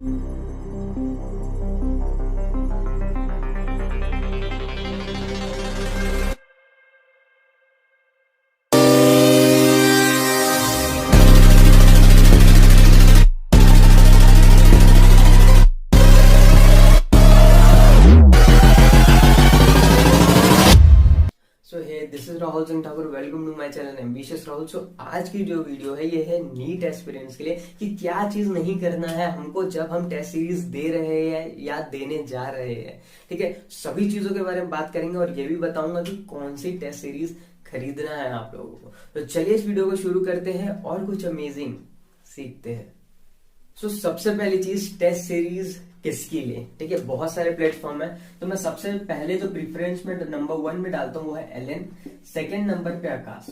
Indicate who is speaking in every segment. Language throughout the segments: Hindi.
Speaker 1: So hey this is Rahul Singh Thakur, welcome to my channel ambitious Rahul. So आज की जो वीडियो है ये है नीट एस्पिरेंट्स के लिए कि क्या चीज नहीं करना है हमको जब हम टेस्ट सीरीज दे रहे हैं या देने जा रहे हैं। ठीक है, सभी चीजों के बारे में बात करेंगे और ये भी बताऊंगा कि कौन सी टेस्ट सीरीज खरीदना है आप लोगों को। तो चलिए इस वीडियो को शुरू करते हैं और कुछ अमेजिंग सीखते हैं। सो सबसे पहली चीज, टेस्ट सीरीज किसके लिए। ठीक है, बहुत सारे प्लेटफॉर्म है, तो मैं सबसे पहले जो प्रीफरेंस में नंबर 1 में डालता हूँ वो है एलएन, सेकंड नंबर पे आकाश।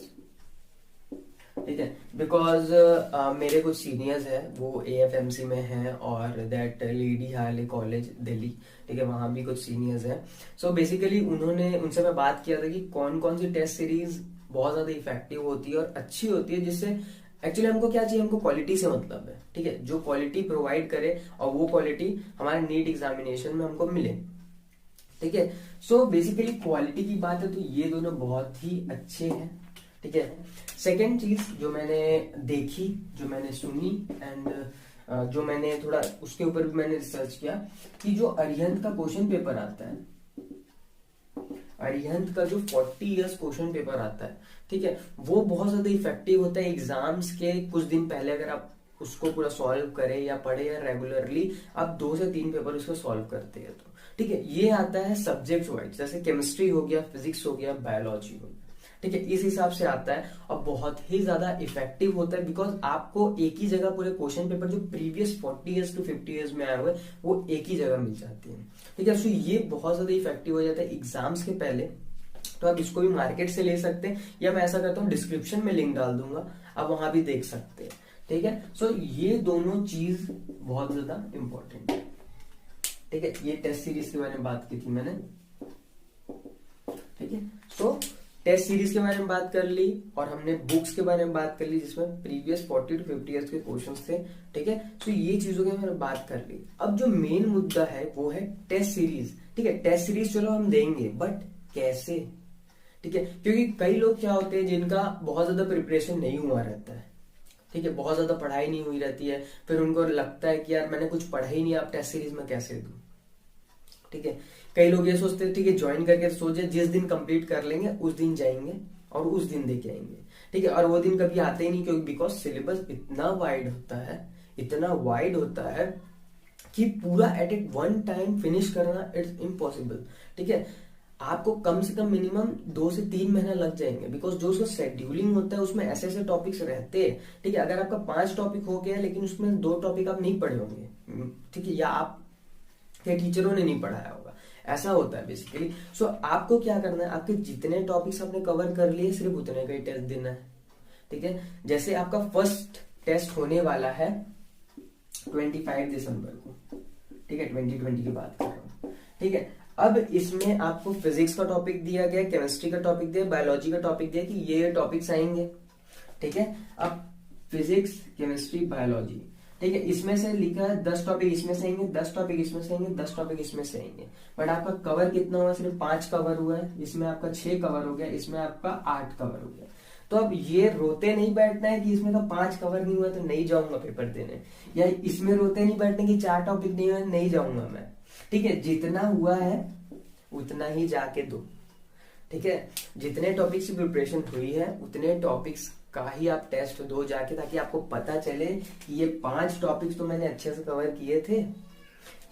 Speaker 1: ठीक है, बिकॉज मेरे कुछ सीनियर्स है वो एएफएमसी में है और that lady Harley college Delhi. ठीक है, वहां भी कुछ सीनियर्स है। सो बेसिकली उनसे मैं बात किया था कि कौन कौन सी टेस्ट सीरीज बहुत ज्यादा इफेक्टिव होती है और अच्छी होती है, जिससे एक्चुअली हमको क्या चाहिए, हमको क्वालिटी से मतलब है। ठीक है, जो क्वालिटी प्रोवाइड करे और वो क्वालिटी हमारे नीट एग्जामिनेशन में हमको मिले। ठीक है, सो बेसिकली क्वालिटी की बात है तो ये दोनों बहुत ही अच्छे हैं। ठीक है, सेकेंड चीज जो मैंने देखी, जो मैंने सुनी एंड जो मैंने थोड़ा उसके ऊपर भी मैंने रिसर्च किया कि जो अरिहंत का क्वेश्चन पेपर आता है, अरिहंत का जो 40 इयर्स क्वेश्चन पेपर आता है, ठीक है, वो बहुत ज्यादा इफेक्टिव होता है। एग्जाम्स के कुछ दिन पहले अगर आप उसको पूरा सॉल्व करें या पढ़े या रेगुलरली आप 2 से 3 पेपर उसको सॉल्व करते हैं तो ठीक है, ये आता है सब्जेक्ट वाइज, जैसे केमिस्ट्री हो गया, फिजिक्स हो गया, बायोलॉजी हो गया। ठीक है, इस हिसाब से आता है और बहुत ही ज्यादा इफेक्टिव होता है बिकॉज आपको एक ही जगह पूरे क्वेश्चन पेपर जो प्रीवियस 40 इयर्स टू 50 इयर्स में आए हुए वो एक ही जगह मिल जाती है। ठीक है, सो ये बहुत ज्यादा इफेक्टिव हो जाता है एग्जाम्स के पहले। तो आप इसको भी मार्केट से ले सकते हैं या मैं ऐसा करता हूँ डिस्क्रिप्शन में लिंक डाल दूंगा, आप वहां भी देख सकते हैं। ठीक है, सो ये दोनों चीज बहुत ज्यादा इंपॉर्टेंट है। ठीक है, ये टेस्ट सीरीज के बारे में बात की थी मैंने। ठीक है, सो टेस्ट सीरीज के बारे में बात कर ली और हमने बुक्स के बारे में बात कर ली जिसमें प्रीवियस 40 टू 50 इयर्स के क्वेश्चंस थे। ठीक है, सो ये चीजों की मैंने बात कर ली। अब जो मेन मुद्दा है वो है टेस्ट सीरीज। ठीक है, टेस्ट सीरीज चलो हम देंगे बट कैसे। ठीक है, क्योंकि कई लोग क्या होते हैं जिनका बहुत ज्यादा प्रिपरेशन नहीं हुआ रहता है। ठीक है, बहुत ज्यादा पढ़ाई नहीं हुई रहती है, फिर उनको लगता है कि यार मैंने कुछ पढ़ा ही नहीं, आप टेस्ट सीरीज में कैसे दूं। ठीक है, कई लोग ये सोचते हैं ठीक है ज्वाइन करके सोचे जिस दिन कंप्लीट कर लेंगे उस दिन जाएंगे और उस दिन देके आएंगे। ठीक है, और वो दिन कभी आते ही नहीं, क्योंकि बिकॉज सिलेबस इतना वाइड होता है, इतना वाइड होता है कि पूरा at it one time finish करना इट्स इम्पॉसिबल। ठीक है, आपको कम से कम मिनिमम 2 से 3 महीना लग जाएंगे बिकॉज जो उसका शेड्यूलिंग होता है उसमें ऐसे ऐसे टॉपिक्स रहते हैं। ठीक है, अगर आपका 5 टॉपिक हो गया लेकिन उसमें 2 टॉपिक आप नहीं पढ़े होंगे, ठीक है, या आप के टीचरों ने नहीं पढ़ाया होगा, ऐसा होता है बेसिकली। सो आपको क्या करना है, आपके जितने टॉपिक्स आपने कवर कर लिए सिर्फ उतने का ही टेस्ट देना है। ठीक है, जैसे आपका फर्स्ट टेस्ट होने वाला है 25 दिसंबर को। ठीक है, 2020 की बात कर रहा हूँ। ठीक है, अब इसमें आपको फिजिक्स का टॉपिक दिया गया, केमिस्ट्री का टॉपिक दिया, बायोलॉजी का टॉपिक दिया कि ये टॉपिक्स आएंगे। ठीक है, अब फिजिक्स, केमिस्ट्री, बायोलॉजी, ठीक है, इसमें से लिखा है 10 टॉपिक इसमें से आएंगे, 10 टॉपिक इसमें से आएंगे, 10 टॉपिक इसमें से आएंगे। बट आपका कवर कितना हुआ, सिर्फ 5 कवर हुआ है, इसमें आपका 6 कवर हो गया, इसमें आपका 8 कवर हो गया। तो अब ये रोते नहीं बैठना है कि इसमें का 5 कवर नहीं हुआ तो नहीं जाऊंगा पेपर देने, या इसमें रोते नहीं बैठने की 4 टॉपिक नहीं हुआ नहीं जाऊंगा मैं। ठीक है, जितना हुआ है उतना ही जाके दो। ठीक है, जितने टॉपिक्स की प्रिपरेशन हुई है उतने टॉपिक्स का ही आप टेस्ट दो जाके, ताकि आपको पता चले कि ये 5 टॉपिक्स तो मैंने अच्छे से कवर किए थे,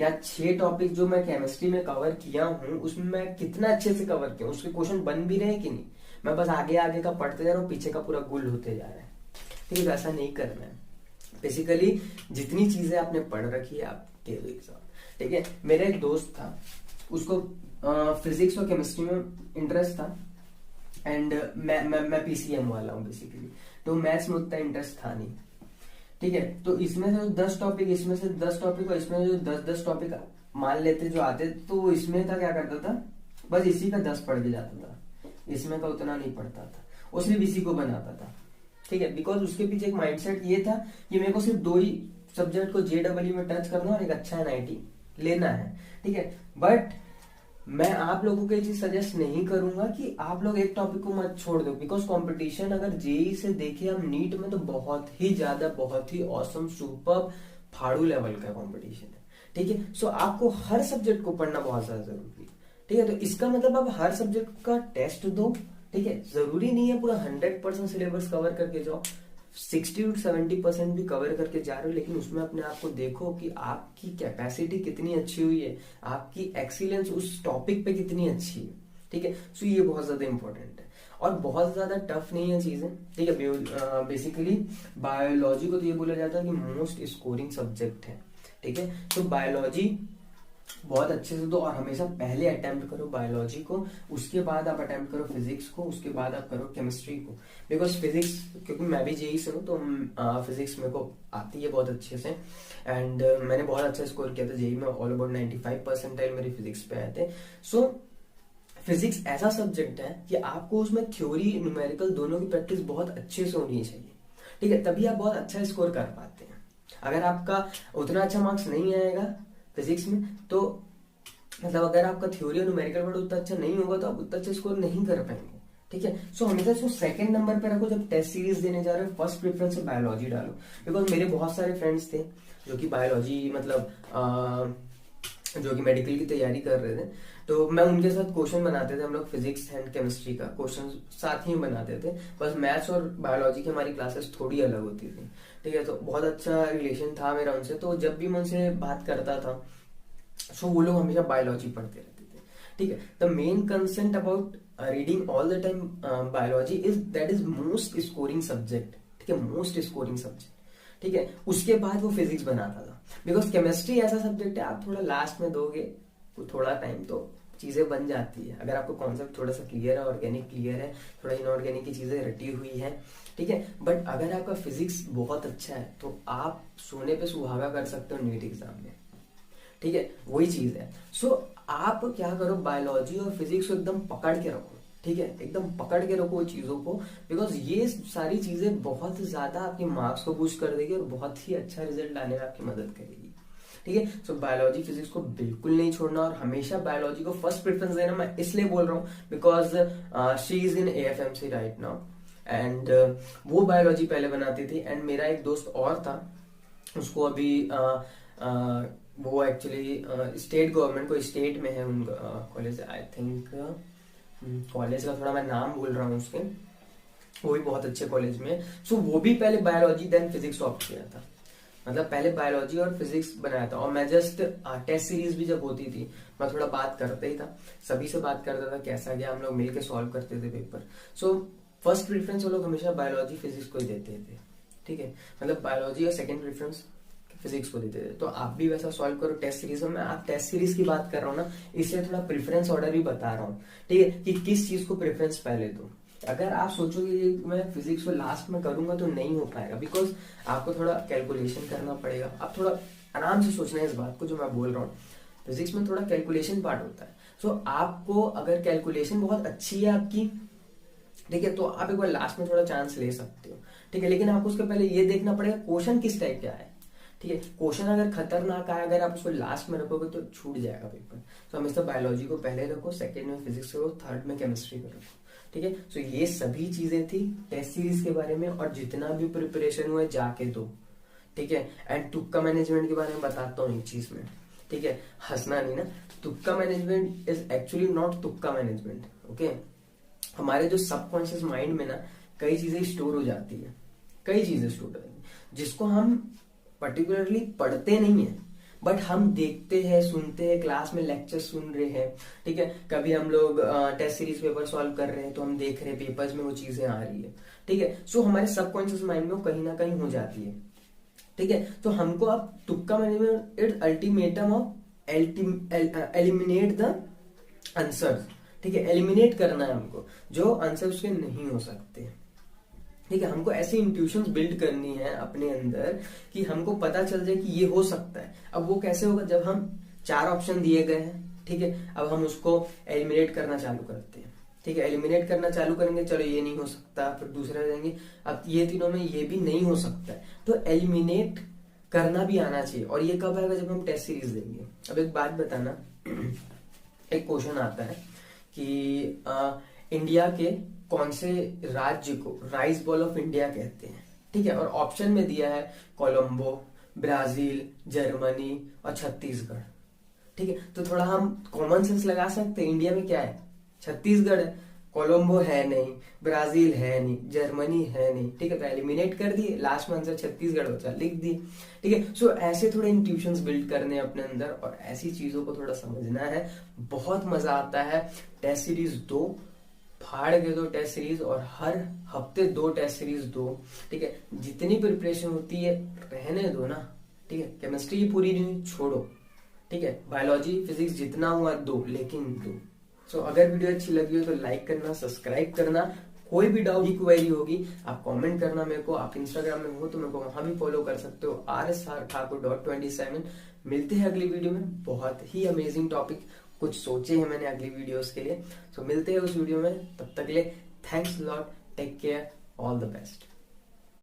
Speaker 1: या 6 टॉपिक जो मैं केमिस्ट्री में कवर किया हूँ उसमें मैं कितना अच्छे से कवर किया, उसके क्वेश्चन बन भी रहे कि नहीं, मैं बस आगे आगे का पढ़ते जा रहा हूँ, पीछे का पूरा गुल होते जा रहा है। ठीक है, ऐसा नहीं करना है। बेसिकली जितनी चीजें आपने पढ़ रखी है आप दे दो एग्जाम। ठीक है, मेरा एक दोस्त था, उसको फिजिक्स और केमिस्ट्री में इंटरेस्ट था एंड मैं पीसीएम वाला हूँ बेसिकली, तो मैथ्स में उतना इंटरेस्ट था नहीं। ठीक है, तो इसमें से 10 टॉपिक, इसमें से 10 टॉपिक और इसमें जो 10-10 टॉपिक मान लेते जो आते, तो इसमें था क्या करता था, बस इसी का 10 पढ़ के जाता था, इसमें का उतना नहीं पढ़ता था, वो सिर्फ इसी को बनाता था। ठीक है, बिकॉज उसके पीछे एक माइंडसेट ये था कि मेरे को सिर्फ 2 ही सब्जेक्ट को JEE में टच करना और एक अच्छा NIT लेना है, ठीक है। बट मैं आप लोगों को ये चीज सजेस्ट नहीं करूंगा कि आप लोग एक टॉपिक को मत छोड़ दो, बिकॉज कंपटीशन अगर JEE से देखे हम नीट में तो बहुत ही ज्यादा, बहुत ही ऑसम, सुपर फाड़ू लेवल का कंपटीशन है, ठीक है। सो आपको हर सब्जेक्ट को पढ़ना बहुत ज्यादा जरूरी है, ठीक है। तो इसका मतलब आप हर सब्जेक्ट का टेस्ट दो, ठीक है। जरूरी नहीं है पूरा 100% सिलेबस कवर करके जाओ, 60 to 70% भी कवर करके जा रहे हो, लेकिन उसमें अपने आप को देखो कि आपकी कैपेसिटी कितनी अच्छी हुई है, आपकी एक्सीलेंस उस टॉपिक पे कितनी अच्छी है, ठीक है। सो ये बहुत ज्यादा इंपॉर्टेंट है और बहुत ज्यादा टफ नहीं है चीजें, ठीक है। बेसिकली बायोलॉजी को तो ये बोला जाता है कि मोस्ट स्कोरिंग सब्जेक्ट है, ठीक है। तो बायोलॉजी बहुत अच्छे से दो और हमेशा पहले अटेम्प्ट करो बायोलॉजी को, उसके बाद आप अटेम्प्ट करो फिजिक्स को, उसके बाद आप करो केमिस्ट्री को। बिकॉज फिजिक्स, क्योंकि मैं भी JEE से हूँ तो फिजिक्स मेरे को आती है बहुत अच्छे से, एंड मैंने बहुत अच्छा स्कोर किया था JEE में, ऑल अबाउट 95% मेरी फिजिक्स पे आए थे। सो फिजिक्स ऐसा सब्जेक्ट है कि आपको उसमें थ्योरी न्यूमेरिकल दोनों की प्रैक्टिस बहुत अच्छे से होनी चाहिए, ठीक है, तभी आप बहुत अच्छा स्कोर कर पाते हैं। अगर आपका उतना अच्छा मार्क्स नहीं आएगा फिजिक्स में तो मतलब अगर आपका थ्योरी और न्यूमेरिकल वर्ड उतना अच्छा नहीं होगा तो आप उतना अच्छा स्कोर नहीं कर पाएंगे, ठीक है। सो हमेशा इसको सेकंड नंबर पे रखो। जब टेस्ट सीरीज देने जा रहे हो फर्स्ट प्रेफरेंस में बायोलॉजी डालो, बिकॉज मेरे बहुत सारे फ्रेंड्स थे जो कि बायोलॉजी मतलब जो कि मेडिकल की तैयारी कर रहे थे, तो मैं उनके साथ क्वेश्चन बनाते थे, हम लोग फिजिक्स एंड केमिस्ट्री का क्वेश्चन साथ ही बनाते थे, बस मैथ्स और बायोलॉजी की हमारी क्लासेस थोड़ी अलग होती थी, ठीक है। तो बहुत अच्छा रिलेशन था मेरा उनसे, तो जब भी मैं उनसे बात करता था सो वो लोग हमेशा बायोलॉजी पढ़ते रहते थे, ठीक है। The main consent about reading all the time biology is that is most scoring subject, ठीक है, मोस्ट स्कोरिंग सब्जेक्ट, ठीक है। उसके बाद वो फिजिक्स बनाता था, बिकॉज केमिस्ट्री ऐसा सब्जेक्ट है आप थोड़ा लास्ट में दोगे थोड़ा टाइम तो चीजें बन जाती है, अगर आपको कॉन्सेप्ट थोड़ा सा क्लियर है, ऑर्गेनिक क्लियर है, थोड़ा इनऑर्गेनिक की चीजें रटी हुई है, ठीक है। बट अगर आपका फिजिक्स बहुत अच्छा है तो आप सोने पे सुहागा कर सकते हो नीट एग्जाम में, ठीक है, वही चीज है। सो आप क्या करो, बायोलॉजी और फिजिक्स को एकदम पकड़ के रखो, ठीक है, एकदम पकड़ के रखो चीजों को, बिकॉज ये सारी चीजें बहुत ज्यादा आपके मार्क्स को बूस्ट कर देगी और बहुत ही अच्छा रिजल्ट लाने में आपकी मदद करेगी, ठीक है। सो बायोलॉजी फिजिक्स को बिल्कुल नहीं छोड़ना और हमेशा बायोलॉजी को फर्स्ट प्रेफरेंस देना। मैं इसलिए बोल रहा हूँ because she is in AFMC right now, and वो बायोलॉजी पहले बनाती थी, एंड मेरा एक दोस्त और था उसको अभी वो एक्चुअली स्टेट गवर्नमेंट को स्टेट में है उनका कॉलेज, आई थिंक कॉलेज का थोड़ा मैं नाम भूल रहा हूँ उसके, वो भी बहुत अच्छे कॉलेज में। सो वो भी पहले बायोलॉजी देन फिजिक्स ऑप्ट किया था, मतलब पहले बायोलॉजी और फिजिक्स बनाया था। और मैं जस्ट टेस्ट सीरीज भी जब होती थी मैं थोड़ा बात करता ही था, सभी से बात करता था कैसा गया, हम लोग मिलके सॉल्व करते थे पेपर। सो फर्स्ट प्रेफरेंस वो लोग हमेशा बायोलॉजी फिजिक्स को ही देते थे, ठीक है, मतलब बायोलॉजी और सेकंड प्रेफरेंस फिजिक्स को देते थे। तो आप भी वैसा सॉल्व करो टेस्ट सीरीज में। मैं आप टेस्ट सीरीज की बात कर रहा हूँ ना, इसलिए थोड़ा प्रेफरेंस ऑर्डर भी बता रहा हूँ, ठीक है, कि किस चीज को प्रेफरेंस पहले दो। अगर आप सोचोगे मैं फिजिक्स को लास्ट में करूंगा तो नहीं हो पाएगा, बिकॉज आपको थोड़ा कैलकुलेशन करना पड़ेगा। आप थोड़ा आराम से सोचना है इस बात को जो मैं बोल रहा हूँ, फिजिक्स में थोड़ा कैलकुलेशन पार्ट होता है। सो आपको अगर कैलकुलेशन बहुत अच्छी है आपकी, ठीक है, तो आप एक बार लास्ट में थोड़ा चांस ले सकते हो, ठीक है, लेकिन आपको उसके पहले ये देखना पड़ेगा क्वेश्चन किस टाइप का है, ठीक है। क्वेश्चन अगर खतरनाक है, अगर आप उसको लास्ट में रखोगे तो छूट जाएगा पेपर। तो हमेशा बायोलॉजी को पहले रखो, सेकंड में फिजिक्स करो, थर्ड में केमिस्ट्री को रखो, ठीक है। सो ये सभी चीजें थी टेस्ट सीरीज के बारे में, और जितना भी प्रिपरेशन हुआ जाके दो, ठीक है। एंड तुक्का मैनेजमेंट के बारे में बताता हूँ एक चीज में, ठीक है, हंसना नहीं ना। तुक्का मैनेजमेंट इज एक्चुअली नॉट तुक्का मैनेजमेंट, ओके। हमारे जो सबकॉन्शियस माइंड में ना कई चीजें स्टोर हो जाती है, कई चीजें स्टोर हो जाती है जिसको हम पर्टिकुलरली पढ़ते नहीं है, बट हम देखते हैं, सुनते हैं, क्लास में लेक्चर सुन रहे हैं, ठीक है, कभी हम लोग टेस्ट सीरीज पेपर सॉल्व कर रहे हैं तो हम देख रहे हैं पेपर्स में वो चीजें आ रही है, ठीक है। सो हमारे सबकॉन्शियस माइंड में कहीं ना कहीं हो जाती है, ठीक है। तो हमको अब तुक्का management it ultimatum of eliminate the answers, ठीक है, एलिमिनेट करना है हमको जो आंसर्स के नहीं हो सकते, ठीक है। हमको ऐसी इंट्यूशंस बिल्ड करनी है अपने अंदर कि हमको पता चल जाए कि ये हो सकता है। अब वो कैसे होगा, जब हम 4 ऑप्शन दिए गए हैं, ठीक है, अब हम उसको एलिमिनेट करना चालू करते हैं, ठीक है, एलिमिनेट करना चालू करेंगे, चलो ये नहीं हो सकता, फिर दूसरा देंगे, अब ये तीनों में ये भी नहीं हो सकता है, तो एलिमिनेट करना भी आना चाहिए। और ये कब आएगा, जब हम टेस्ट सीरीज देंगे। अब एक बात बताना, एक क्वेश्चन आता है कि इंडिया के कौन से राज्य को राइस बॉल ऑफ इंडिया कहते हैं, ठीक है। और ऑप्शन में दिया है कोलंबो, ब्राजील, जर्मनी और छत्तीसगढ़, ठीक है। तो थोड़ा हम कॉमन सेंस लगा सकते हैं, इंडिया में क्या है, छत्तीसगढ़ है, कोलंबो है नहीं, ब्राजील है नहीं, जर्मनी है नहीं, ठीक है। तो एलिमिनेट कर दिए, लास्ट में आंसर छत्तीसगढ़ बचा, लिख दिए, ठीक है। सो ऐसे थोड़े इंट्यूशंस बिल्ड करने अपने अंदर और ऐसी चीजों को थोड़ा समझना है। बहुत मजा आता है। टेस्ट सीरीज दो, फाड़ के दो टेस्ट सीरीज, और हर हफ्ते 2 टेस्ट सीरीज दो, ठीक है। जितनी प्रिपरेशन होती है रहने दो ना, ठीक है। केमिस्ट्री की पूरी नहीं छोड़ो, ठीक है। बायोलॉजी फिजिक्स जितना हुआ दो, लेकिन दो। सो अगर वीडियो अच्छी लगी हो तो लाइक करना, सब्सक्राइब करना। कोई भी डाउट की क्वेरी होगी आप कमेंट करना मेरे को। आप इंस्टाग्राम में हो तो मेरे को वहां भी फॉलो कर सकते हो, rsThakur.27। मिलते हैं अगली वीडियो में, बहुत ही अमेजिंग टॉपिक कुछ सोचे हैं मैंने अगली वीडियोस के लिए। सो मिलते हैं उस वीडियो में, तब तक के लिए thanks lot, take care, all the best.